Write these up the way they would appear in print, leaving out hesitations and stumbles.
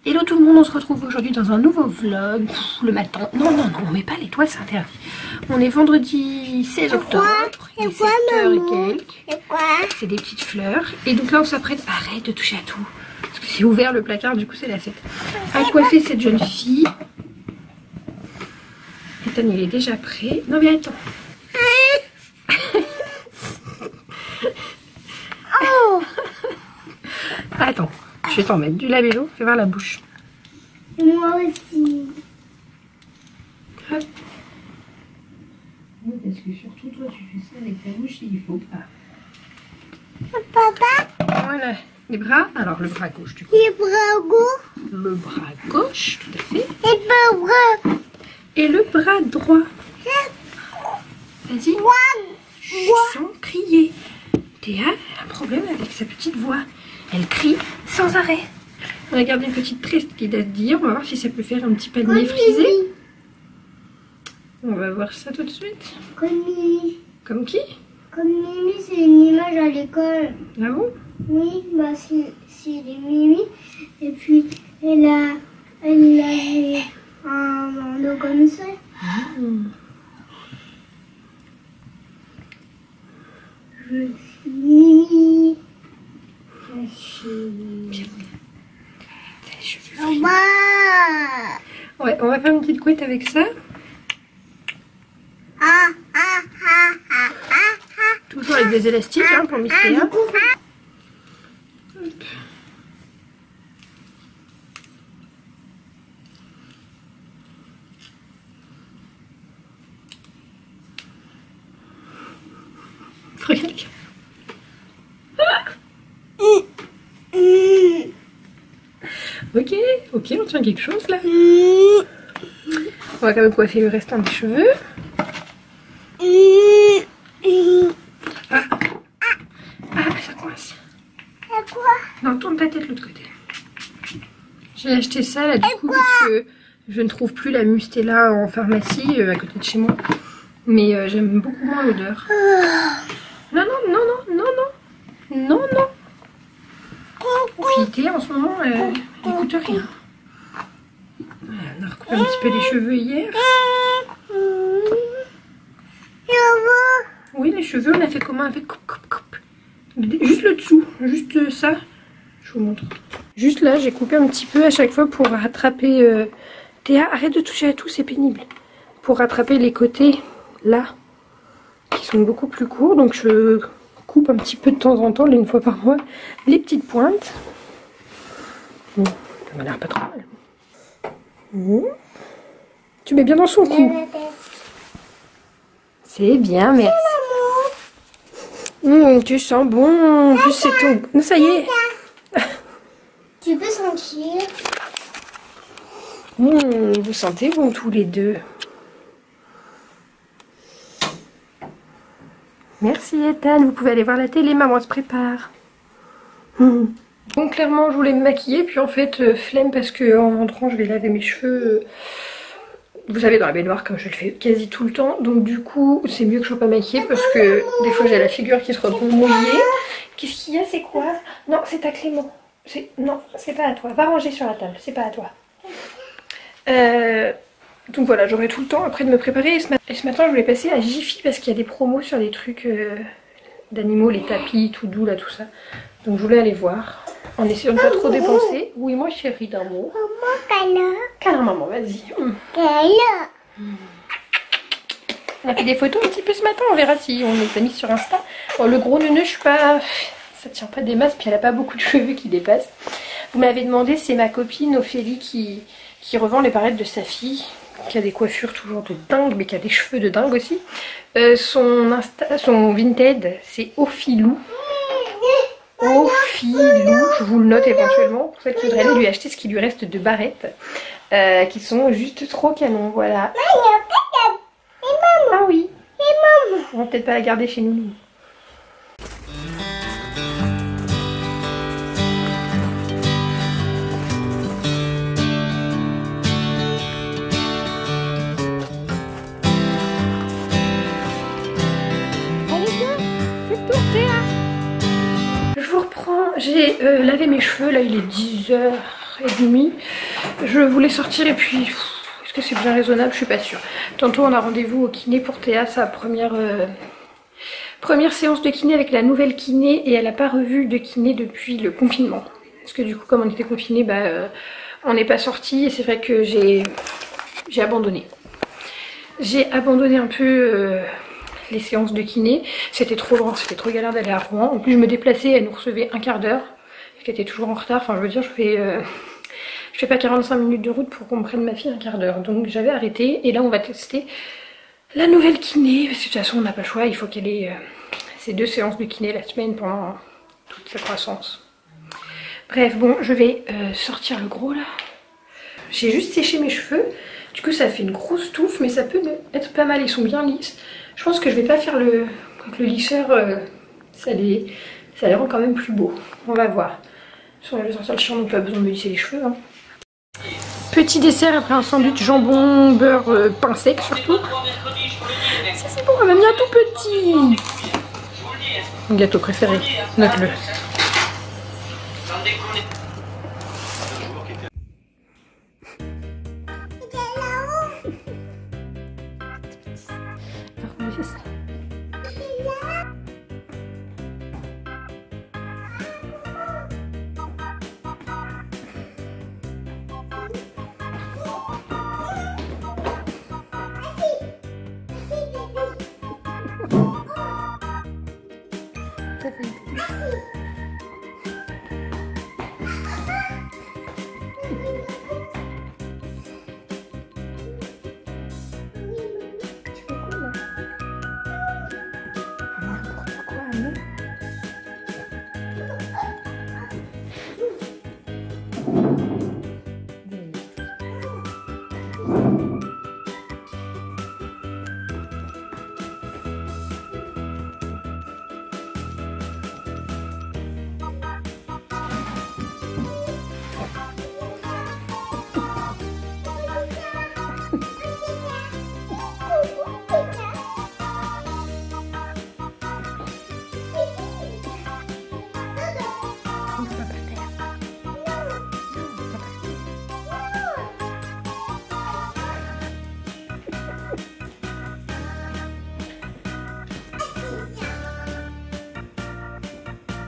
Hello tout le monde, on se retrouve aujourd'hui dans un nouveau vlog le matin. Non, on met pas les toiles, c'est interdit. On est vendredi 16 octobre, il est 7h et quelques. C'est des petites fleurs. Et donc là on s'apprête, arrête de toucher à tout. Parce que c'est ouvert le placard, du coup c'est la fête. À coiffer cette jeune fille. Ethan il est déjà prêt. Non mais attends. Attends, je vais t'en mettre du labello, fais voir la bouche. Moi aussi. Hop. Oui, parce que surtout toi tu fais ça avec ta bouche et il faut pas. Papa. Voilà, les bras, alors le bras gauche du coup. Les bras gauche. Le bras gauche, tout à fait. Les bras. Et le bras droit. Vas-y. Sans crier. Théa a un problème avec sa petite voix. Elle crie sans arrêt. On a gardé une petite triste qui date d'hier. On va voir si ça peut faire un petit panier frisé. On va voir ça tout de suite. Comme Mimi. Comme qui? Comme Mimi, c'est une image à l'école. Ah bon? Oui, bah c'est des Mimi. Et puis elle avait un bandeau comme ça. Je suis Mimi. Je suis... Ouais, on va faire une petite couette avec ça. Toujours avec des élastiques hein, pour Miss Théa. Regarde. Ok, on tient quelque chose là. On va quand même coiffer le restant des cheveux. Ah, ça coince. Non, tourne ta tête de l'autre côté. J'ai acheté ça là du coup parce que je ne trouve plus la Mustela en pharmacie à côté de chez moi. Mais j'aime beaucoup moins l'odeur. Non. Puis Théa en ce moment elle n'écoute rien. On a recoupé un petit peu les cheveux hier. Oui, les cheveux, on a fait comment? On a fait coupe. Juste le dessous, juste ça. Je vous montre. Juste là, j'ai coupé un petit peu à chaque fois pour rattraper... Théa, arrête de toucher à tout, c'est pénible. Pour rattraper les côtés, là, qui sont beaucoup plus courts. Donc je coupe un petit peu de temps en temps, une fois par mois, les petites pointes. Bon, ça m'a l'air pas trop mal. Tu mets bien dans son cou. C'est bien, merci. Tu sens bon. En plus, c'est tout. Non, ça y est. Tu peux sentir. Vous sentez bon tous les deux. Merci Ethan. Vous pouvez aller voir la télé. Maman se prépare. Bon, clairement, je voulais me maquiller. Puis en fait, flemme parce que en rentrant, je vais laver mes cheveux. Vous savez, dans la baignoire, comme je le fais quasi tout le temps. Donc du coup, c'est mieux que je sois pas maquillée parce que des fois, j'ai la figure qui se retrouve mouillée. Qu'est-ce qu'il y a? C'est quoi? Non, c'est à Clément. Non, c'est pas à toi. Va ranger sur la table, c'est pas à toi. Donc voilà, j'aurai tout le temps après de me préparer. Et ce matin, je voulais passer à Jiffy parce qu'il y a des promos sur des trucs d'animaux, les tapis, tout doux là, tout ça. Donc je voulais aller voir en essayant de pas trop dépenser. Oui, moi chérie d'amour. Câlin maman, vas-y. On a fait des photos un petit peu ce matin, on verra si on les a mis sur Insta. Bon, le gros neuneu, je suis pas... Ça tient pas des masses, puis elle a pas beaucoup de cheveux qui dépassent. Vous m'avez demandé, c'est ma copine Ophélie qui revend les parettes de sa fille, qui a des coiffures toujours de dingue, mais qui a des cheveux de dingue aussi. Son Vinted, c'est Ophilou. Je vous le note éventuellement pour celle qui voudrait aller lui acheter ce qui lui reste de barrettes, qui sont juste trop canons, voilà. Ah oui. On va peut-être pas la garder chez nous. Je vous reprends, j'ai lavé mes cheveux, là il est 10h 4h30. Je voulais sortir et puis... Est-ce que c'est bien raisonnable? Je suis pas sûre. Tantôt on a rendez-vous au kiné pour Théa, sa première séance de kiné avec la nouvelle kiné et elle n'a pas revu de kiné depuis le confinement. Parce que du coup comme on était confinés, on n'est pas sorti et c'est vrai que j'ai abandonné. J'ai abandonné un peu les séances de kiné. C'était trop loin, c'était trop galère d'aller à Rouen. En plus je me déplaçais, elle nous recevait un quart d'heure. Elle était toujours en retard, enfin je veux dire je fais pas 45 minutes de route pour qu'on me prenne ma fille un quart d'heure. Donc j'avais arrêté et là on va tester la nouvelle kiné. Parce que de toute façon on n'a pas le choix, il faut qu'elle ait ces 2 séances de kiné la semaine pendant toute sa croissance. Bref, bon, je vais sortir le gros là. J'ai juste séché mes cheveux. Du coup ça fait une grosse touffe mais ça peut être pas mal, ils sont bien lisses. Je pense que je vais pas faire le lisseur, ça les rend quand même plus beaux. On va voir. Je vais sortir le chien donc pas besoin de me lisser les cheveux. Hein. Petit dessert après un sandwich jambon, beurre, pain sec surtout. Ça c'est bon, on m'a mis un tout petit. Mon gâteau préféré, note-le.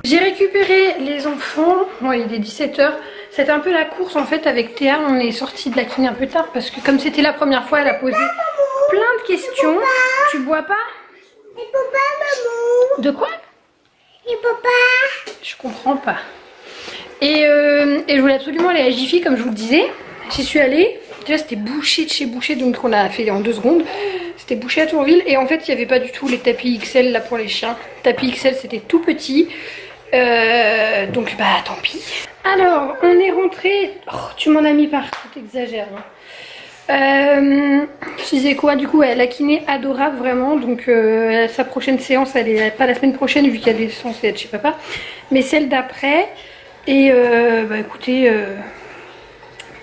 J'ai récupéré les enfants, bon, il est 17 h. C'était un peu la course en fait avec Théa, on est sorti de la kiné un peu tard parce que comme c'était la première fois elle a posé plein de questions. Tu bois pas? Et papa, maman. De quoi? Et papa. Je comprends pas. Et je voulais absolument aller à Jiffy comme je vous le disais. J'y suis allée, déjà c'était bouché de chez bouché donc on a fait en 2 secondes. C'était bouché à Tourville et en fait il n'y avait pas du tout les tapis XL là pour les chiens. Tapis XL c'était tout petit. Donc bah tant pis. Alors on est rentré. Oh, tu m'en as mis partout, t'exagères. Hein. Je disais quoi du coup la kiné adorable vraiment. Donc sa prochaine séance elle est pas la semaine prochaine vu qu'elle est censée être chez papa. Mais celle d'après. Et bah écoutez.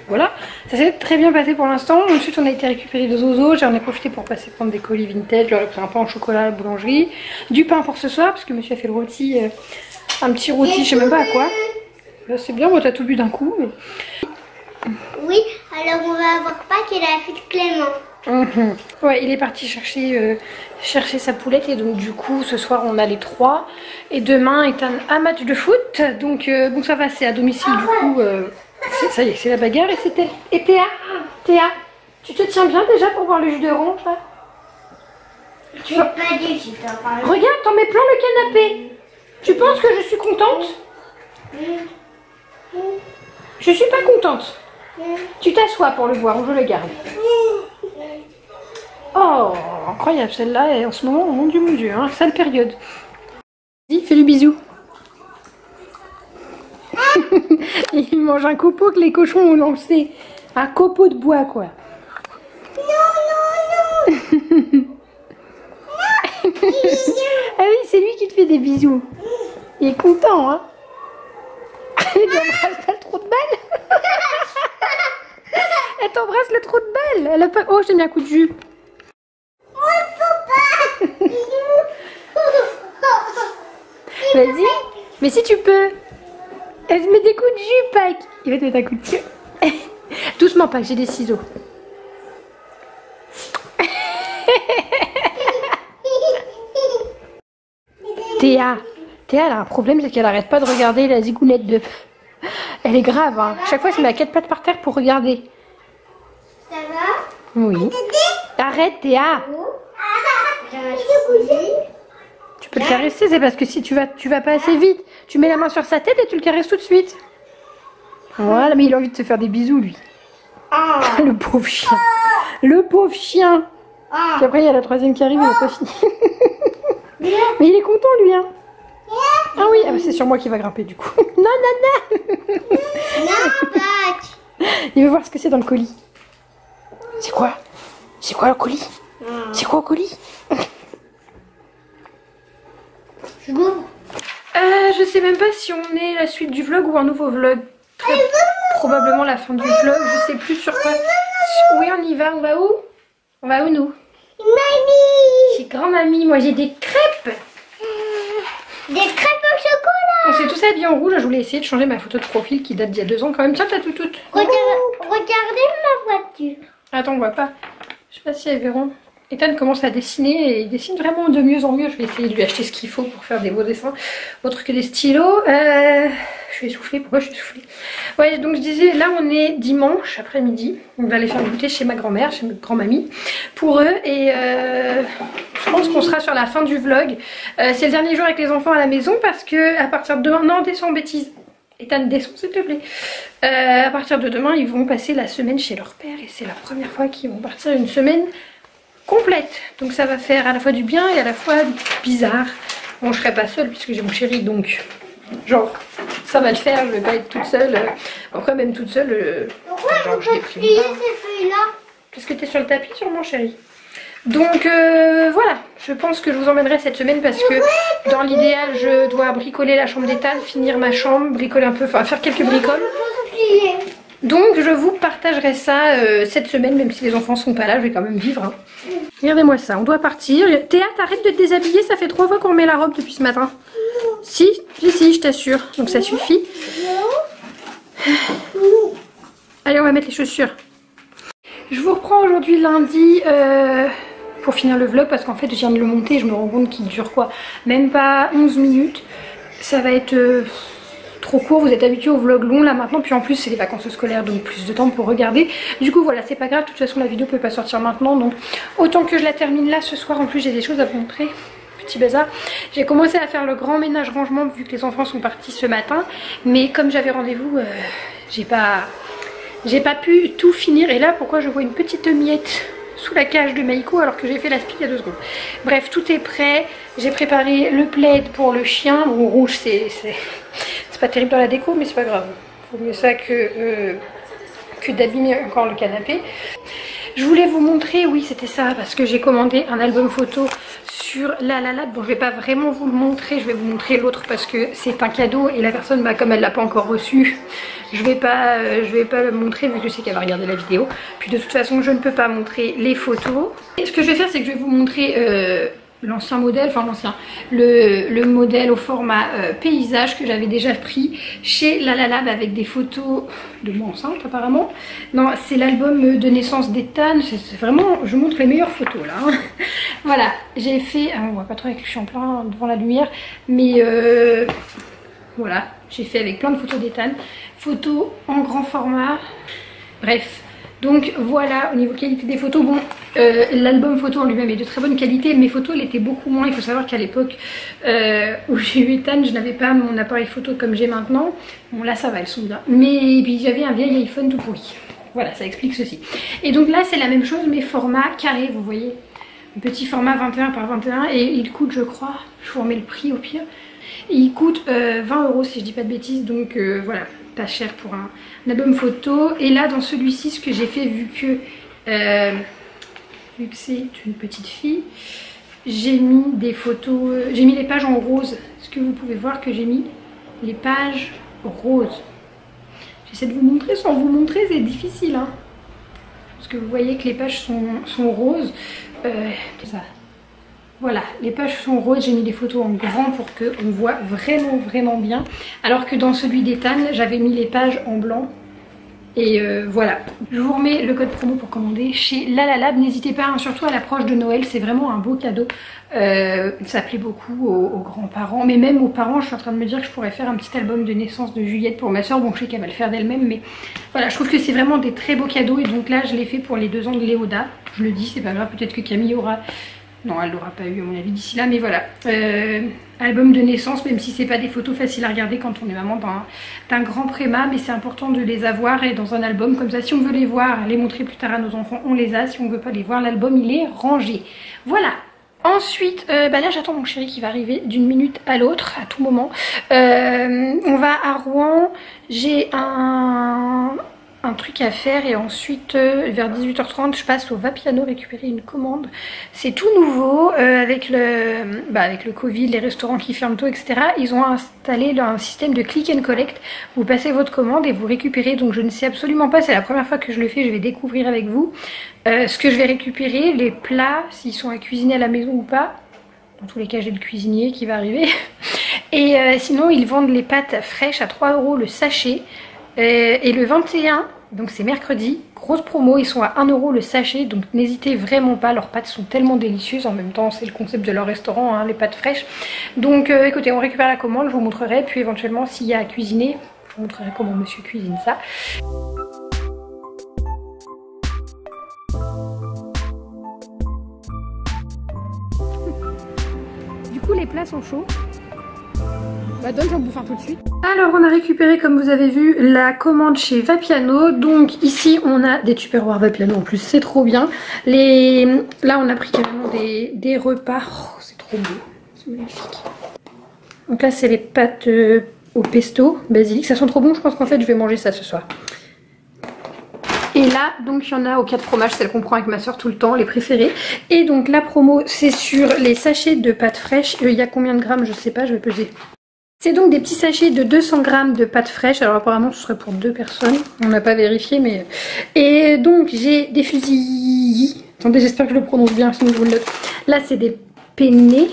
Voilà, ça s'est très bien passé pour l'instant. Ensuite on a été récupérer de Zozo. J'en ai profité pour passer prendre des colis vintage. Je leur ai pris un pain au chocolat à la boulangerie. Du pain pour ce soir parce que monsieur a fait le rôti. Un petit rôti, je sais même pas à quoi. C'est bien, moi t'as tout bu d'un coup. Mais... Oui, alors on va avoir Pâques et la fête Clément. Ouais, il est parti chercher sa poulette et donc du coup ce soir on a les 3. Et demain est un match de foot. Donc bon ça va, c'est à domicile du coup. Ça y est, c'est la bagarre et c'était. Et Théa, tu te tiens bien déjà pour voir le jus d'orange là? Tu vas pas dire si t'en parles. Regarde, t'en mets plein le canapé. Tu penses que je suis contente? Je suis pas contente. Tu t'assois pour le voir ou je le garde. Oh, incroyable celle-là est en ce moment, mon dieu, hein, sale période. Vas-y, fais le bisou. Il mange un copeau que les cochons ont lancé. Un copeau de bois quoi. Non. Ah oui, c'est lui qui te fait des bisous. Il est content, hein. Elle t'embrasse pas le trou de balle. Elle t'embrasse le trou de balle. Elle a pas... Oh, j'ai mis un coup de jus. Vas-y. Mais si tu peux. Elle se met des coups de jus, Pâques. Il va te mettre un coup de jus. Doucement, Pâques, j'ai des ciseaux. Théa, elle a un problème, c'est qu'elle arrête pas de regarder la zigounette de... Elle est grave, hein. Chaque fois, elle se met à 4 pattes par terre pour regarder. Ça va? Oui. Arrête, Théa. Tu peux le caresser, c'est parce que si tu vas pas assez vite, tu mets la main sur sa tête et tu le caresses tout de suite. Voilà, mais il a envie de se faire des bisous, lui. Le pauvre chien. Le pauvre chien. Puis après, il y a la troisième qui arrive, il n'a pas fini. Mais il est content, lui, hein. Ah oui, c'est sur moi qui va grimper, du coup. Non, non, non. Il veut voir ce que c'est dans le colis. C'est quoi? C'est quoi le colis? C'est quoi le colis? Je sais même pas si on est la suite du vlog ou un nouveau vlog. Très probablement la fin du vlog, je sais plus sur quoi. Oui, on y va, on va où? On va où nous? Mamie! Chez grand-mamie, moi j'ai des crêpes. Des crêpes au chocolat! On s'est tous habillés en rouge, je voulais essayer de changer ma photo de profil qui date d'il y a 2 ans quand même. Tiens, t'as tout. Regardez ma voiture. Attends, on voit pas. Je sais pas si elles verront. Ethan commence à dessiner et il dessine vraiment de mieux en mieux. Je vais essayer de lui acheter ce qu'il faut pour faire des beaux dessins, autre que des stylos. Je suis essoufflée. Pourquoi je suis essoufflée? Ouais, donc je disais, là on est dimanche après-midi. On va aller faire goûter chez ma grand-mère, chez ma grand-mamie, pour eux. Et je pense qu'on sera sur la fin du vlog. C'est le dernier jour avec les enfants à la maison parce que à partir de demain, non, descends, bêtise. Ethan, descends s'il te plaît. À partir de demain, ils vont passer la semaine chez leur père et c'est la première fois qu'ils vont partir une semaine complète. Donc ça va faire à la fois du bien et à la fois bizarre. Bon, je serai pas seule puisque j'ai mon chéri, donc genre ça va le faire, je vais pas être toute seule. Encore même toute seule. Pourquoi genre, je peux plier ces feuilles-là? Parce que t'es sur le tapis sur mon chéri. Donc voilà, je pense que je vous emmènerai cette semaine parce que dans l'idéal je dois bricoler la chambre d'Ethan, finir ma chambre, bricoler un peu, enfin faire quelques bricoles. Donc je vous partagerai ça cette semaine, même si les enfants sont pas là, je vais quand même vivre. Hein. Regardez-moi ça, on doit partir. Théa, t'arrêtes de te déshabiller, ça fait 3 fois qu'on met la robe depuis ce matin. Si, je t'assure, donc ça suffit. Allez, on va mettre les chaussures. Je vous reprends aujourd'hui lundi pour finir le vlog parce qu'en fait je viens de le monter et je me rends compte qu'il dure quoi, même pas 11 minutes. Ça va être... trop court, vous êtes habitués au vlog long là maintenant, puis en plus c'est les vacances scolaires donc plus de temps pour regarder. Du coup voilà, c'est pas grave, de toute façon la vidéo peut pas sortir maintenant donc autant que je la termine là ce soir. En plus j'ai des choses à vous montrer, petit bazar. J'ai commencé à faire le grand ménage rangement vu que les enfants sont partis ce matin, mais comme j'avais rendez-vous, j'ai pas pu tout finir. Et là pourquoi je vois une petite miette sous la cage de Maïko alors que j'ai fait la spie il y a 2 secondes. Bref, tout est prêt, j'ai préparé le plaid pour le chien. Bon, rouge c'est pas terrible dans la déco mais c'est pas grave, vaut mieux ça que d'abîmer encore le canapé. Je voulais vous montrer, oui c'était ça, parce que j'ai commandé un album photo sur La La La. Bon, je vais pas vraiment vous le montrer, je vais vous montrer l'autre parce que c'est un cadeau et la personne, bah, comme elle l'a pas encore reçu, je vais pas le montrer vu que je sais qu'elle va regarder la vidéo. Puis de toute façon je ne peux pas montrer les photos. Et ce que je vais faire c'est que je vais vous montrer l'ancien modèle, enfin l'ancien, le modèle au format paysage que j'avais déjà pris chez La La Lab avec des photos de moi enceinte apparemment. Non, c'est l'album de naissance d'Ethan, c'est vraiment, je vous montre les meilleures photos là. Hein. Voilà, j'ai fait, on voit pas trop avec, je suis en plein devant la lumière, mais voilà, j'ai fait avec plein de photos d'Ethan, photos en grand format, bref. Donc voilà, au niveau qualité des photos, bon, l'album photo en lui-même est de très bonne qualité. Mes photos, elle était beaucoup moins. Il faut savoir qu'à l'époque où j'ai eu Ethan, je n'avais pas mon appareil photo comme j'ai maintenant. Bon là ça va, elles sont bien. Mais puis j'avais un vieil iPhone tout pourri. Voilà, ça explique ceci. Et donc là c'est la même chose, mais format carré, vous voyez. Un petit format 21 par 21 et il coûte, je crois, je vous remets le prix au pire. Il coûte 20 € si je dis pas de bêtises, donc voilà, pas cher pour un album photo. Et là dans celui-ci, ce que j'ai fait, vu que c'est une petite fille, j'ai mis des photos, j'ai mis les pages en rose. Est-ce que vous pouvez voir que j'ai mis les pages roses? J'essaie de vous montrer sans vous montrer, c'est difficile hein, parce que vous voyez que les pages sont roses. Ça. Voilà, les pages sont roses, j'ai mis des photos en grand pour qu'on voit vraiment bien. Alors que dans celui d'Ethan, j'avais mis les pages en blanc. Et voilà, je vous remets le code promo pour commander chez Lalalab. N'hésitez pas, hein, surtout à l'approche de Noël, c'est vraiment un beau cadeau. Ça plaît beaucoup aux grands-parents, mais même aux parents. Je suis en train de me dire que je pourrais faire un petit album de naissance de Juliette pour ma soeur. Bon, je sais qu'elle va le faire d'elle-même, mais voilà, je trouve que c'est vraiment des très beaux cadeaux. Et donc là, je l'ai fait pour les 2 ans de Léoda. Je le dis, c'est pas grave, peut-être que Camille aura... Non, elle l'aura pas eu à mon avis d'ici là, mais voilà. Album de naissance, même si c'est pas des photos faciles à regarder quand on est maman d'un grand préma, mais c'est important de les avoir et dans un album. Comme ça, si on veut les voir, les montrer plus tard à nos enfants, on les a. Si on veut pas les voir, l'album il est rangé. Voilà. Ensuite, là j'attends mon chéri qui va arriver d'une minute à l'autre, à tout moment. On va à Rouen, j'ai un truc à faire et ensuite vers 18h30 je passe au Vapiano récupérer une commande. C'est tout nouveau avec le Covid, les restaurants qui ferment tôt, etc. Ils ont installé un système de click and collect. Vous passez votre commande et vous récupérez. Donc je ne sais absolument pas, c'est la première fois que je le fais, je vais découvrir avec vous ce que je vais récupérer, les plats, s'ils sont à cuisiner à la maison ou pas. Dans tous les cas j'ai le cuisinier qui va arriver. Et sinon ils vendent les pâtes fraîches à 3 € le sachet. Et le 21, donc c'est mercredi, grosse promo, ils sont à 1 € le sachet, donc n'hésitez vraiment pas, leurs pâtes sont tellement délicieuses, en même temps c'est le concept de leur restaurant, hein, les pâtes fraîches. Donc écoutez, on récupère la commande, je vous montrerai, puis éventuellement s'il y a à cuisiner, je vous montrerai comment monsieur cuisine ça. Du coup les plats sont chauds. Bah donne, j'en bouffe un tout de suite. Alors on a récupéré, comme vous avez vu, la commande chez Vapiano. Donc ici on a des tupperwares Vapiano en plus, c'est trop bien. Là on a pris carrément des repas. Oh, c'est trop beau, c'est magnifique. Donc là c'est les pâtes au pesto, basilic. Ça sent trop bon, je pense qu'en fait je vais manger ça ce soir. Et là, donc il y en a aux 4 fromages, celle qu'on prend avec ma soeur tout le temps, les préférés. Et donc la promo c'est sur les sachets de pâtes fraîches. Il y a combien de grammes, je sais pas, je vais peser. C'est donc des petits sachets de 200 g de pâtes fraîches. Alors apparemment ce serait pour 2 personnes. On n'a pas vérifié mais... Et donc j'ai des fusils. Attendez, j'espère que je le prononce bien, sinon je vous le note. Là c'est des penne.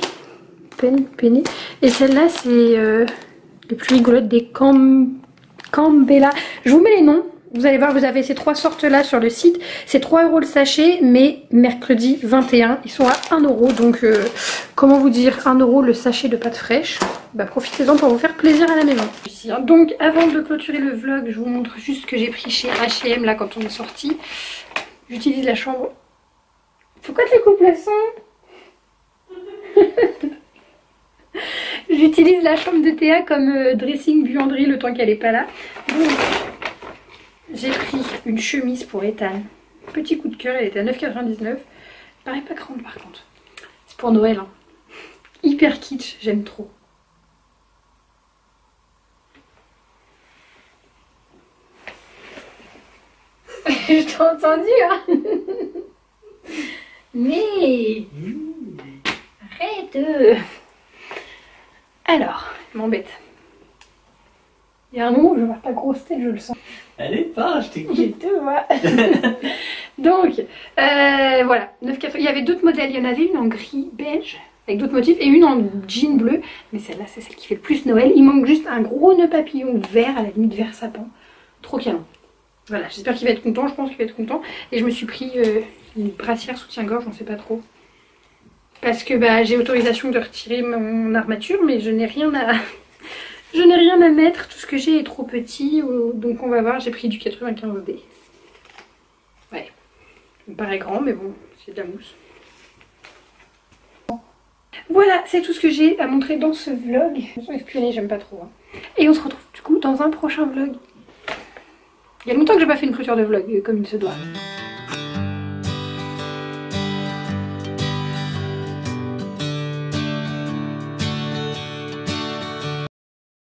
Et celle-là c'est les plus rigolotes, des Cambella. Je vous mets les noms. Vous allez voir, vous avez ces 3 sortes là sur le site. C'est 3 € le sachet, mais mercredi 21, ils sont à 1 €. Donc comment vous dire, 1 € le sachet de pâtes fraîches. Bah profitez-en pour vous faire plaisir à la maison. Donc avant de clôturer le vlog, je vous montre juste ce que j'ai pris chez H&M là quand on est sorti. J'utilise la chambre. Pourquoi tu coupes le son? J'utilise la chambre de Théa comme dressing buanderie le temps qu'elle est pas là. Donc j'ai pris une chemise pour Ethan. Petit coup de cœur, elle était à 9,99 €. Paraît pas grande par contre. C'est pour Noël. Hein. Hyper kitsch, j'aime trop. Je t'ai entendu, hein. Mais... Arrête. Alors, elle m'embête. Il y a un moment où je vais voir ta grosse tête, je le sens. Allez pas, je t'inquiète. Je te vois. Donc, voilà, 9,80 €. Il y avait d'autres modèles, il y en avait une en gris beige, avec d'autres motifs, et une en jean bleu. Mais celle-là, c'est celle qui fait le plus Noël. Il manque juste un gros nœud papillon vert, à la limite vert sapin. Trop canon. Voilà, j'espère qu'il va être content, je pense qu'il va être content. Et je me suis pris une brassière soutien-gorge, on sait pas trop. Parce que bah, j'ai autorisation de retirer mon armature, mais je n'ai rien à... Je n'ai rien à mettre, tout ce que j'ai est trop petit, donc on va voir, j'ai pris du 95D. Ouais, ça me paraît grand, mais bon, c'est de la mousse. Voilà, c'est tout ce que j'ai à montrer dans ce vlog. Ils sont espionnés, j'aime pas trop. Hein. Et on se retrouve du coup dans un prochain vlog. Il y a longtemps que j'ai pas fait une clôture de vlog comme il se doit.